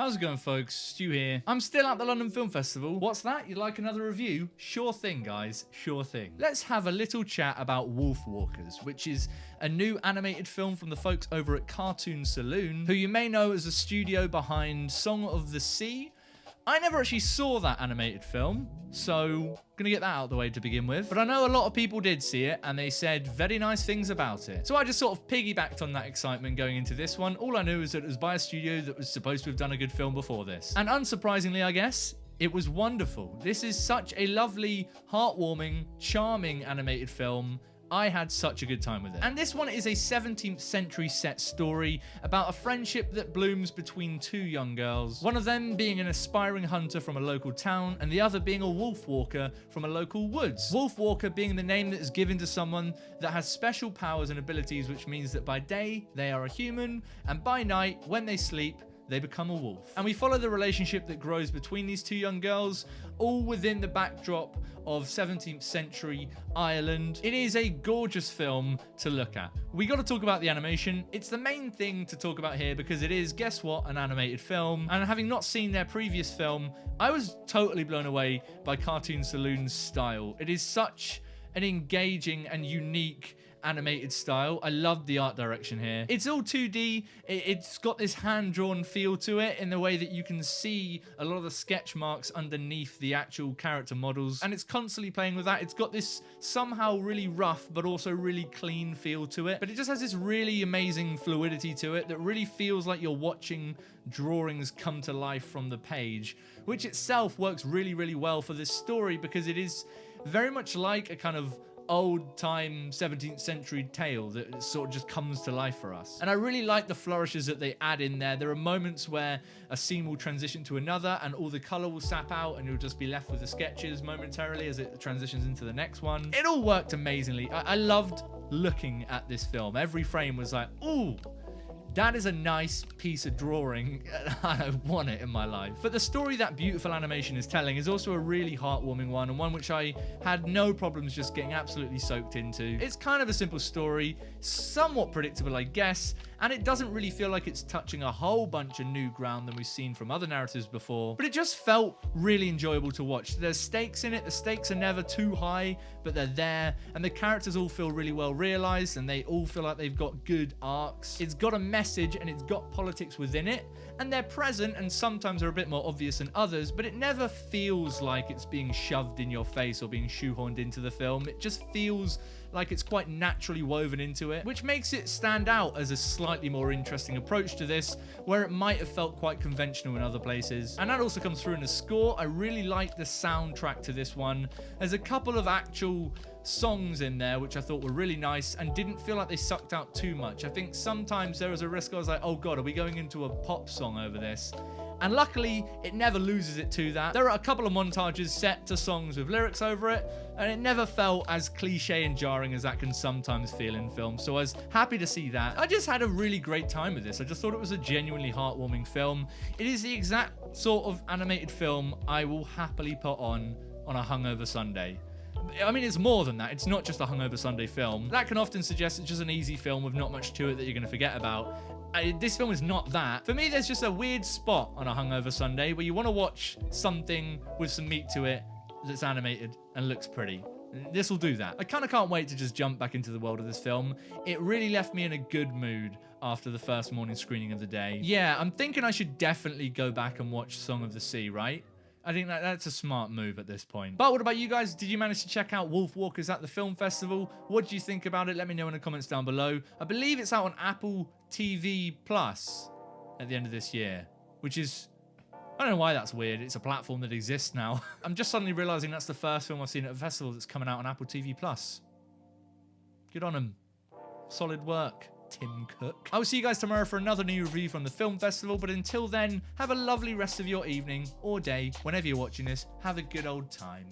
How's it going, folks? Stu here. I'm still at the London Film Festival. What's that? You'd like another review? Sure thing, guys. Sure thing. Let's have a little chat about Wolfwalkers, which is a new animated film from the folks over at Cartoon Saloon, who you may know as the studio behind Song of the Sea. I never actually saw that animated film, so gonna get that out of the way to begin with. But I know a lot of people did see it, and they said very nice things about it. So I just sort of piggybacked on that excitement going into this one. All I knew is that it was by a studio that was supposed to have done a good film before this. And unsurprisingly, I guess, it was wonderful. This is such a lovely, heartwarming, charming animated film. I had such a good time with it. And this one is a 17th century set story about a friendship that blooms between two young girls, one of them being an aspiring hunter from a local town and the other being a wolfwalker from a local woods. Wolfwalker being the name that is given to someone that has special powers and abilities, which means that by day they are a human and by night when they sleep they become a wolf. And we follow the relationship that grows between these two young girls, all within the backdrop of 17th century Ireland. It is a gorgeous film to look at. We got to talk about the animation. It's the main thing to talk about here because it is, guess what, an animated film. And having not seen their previous film, I was totally blown away by Cartoon Saloon's style. It is such an engaging and unique animated style. I love the art direction here. It's all 2D. It's got this hand-drawn feel to it in the way that you can see a lot of the sketch marks underneath the actual character models, and it's constantly playing with that. It's got this somehow really rough but also really clean feel to it, but it just has this really amazing fluidity to it that really feels like you're watching drawings come to life from the page, which itself works really, really well for this story because it is very much like a kind of old-time 17th century tale that sort of just comes to life for us. And I really like the flourishes that they add in there. There are moments where a scene will transition to another and all the color will sap out and you'll just be left with the sketches momentarily as it transitions into the next one. It all worked amazingly. I loved looking at this film. Every frame was like, ooh, that is a nice piece of drawing. I want it in my life. But the story that beautiful animation is telling is also a really heartwarming one, and one which I had no problems just getting absolutely soaked into. It's kind of a simple story, somewhat predictable, I guess, and it doesn't really feel like it's touching a whole bunch of new ground than we've seen from other narratives before, but it just felt really enjoyable to watch. There's stakes in it. The stakes are never too high, but they're there, and the characters all feel really well realized, and they all feel like they've got good arcs. It's got a message and it's got politics within it, and they're present and sometimes are a bit more obvious than others, but it never feels like it's being shoved in your face or being shoehorned into the film. It just feels like it's quite naturally woven into it, which makes it stand out as a slightly more interesting approach to this, where it might have felt quite conventional in other places. And that also comes through in the score. I really like the soundtrack to this one. There's a couple of actual songs in there which I thought were really nice and didn't feel like they sucked out too much. I think sometimes there was a risk I was like, oh god, are we going into a pop song over this? And luckily, it never loses it to that. There are a couple of montages set to songs with lyrics over it, and it never felt as cliche and jarring as that can sometimes feel in films, so I was happy to see that. I just had a really great time with this. I just thought it was a genuinely heartwarming film. It is the exact sort of animated film I will happily put on a hungover Sunday. I mean, it's more than that. It's not just a hungover Sunday film. That can often suggest it's just an easy film with not much to it that you're going to forget about. This film is not that. For me, there's just a weird spot on a hungover Sunday where you want to watch something with some meat to it that's animated and looks pretty. This will do that. I kind of can't wait to just jump back into the world of this film. It really left me in a good mood after the first morning screening of the day. Yeah, I'm thinking I should definitely go back and watch Song of the Sea, right? I think that's a smart move at this point. But what about you guys? Did you manage to check out Wolfwalkers at the film festival? What did you think about it? Let me know in the comments down below. I believe it's out on Apple TV Plus at the end of this year, which is, I don't know why that's weird. It's a platform that exists now. I'm just suddenly realizing that's the first film I've seen at a festival that's coming out on Apple TV Plus. Good on them. Solid work, Tim Cook. I will see you guys tomorrow for another new review from the film festival, but until then, have a lovely rest of your evening or day. Whenever you're watching this, have a good old time.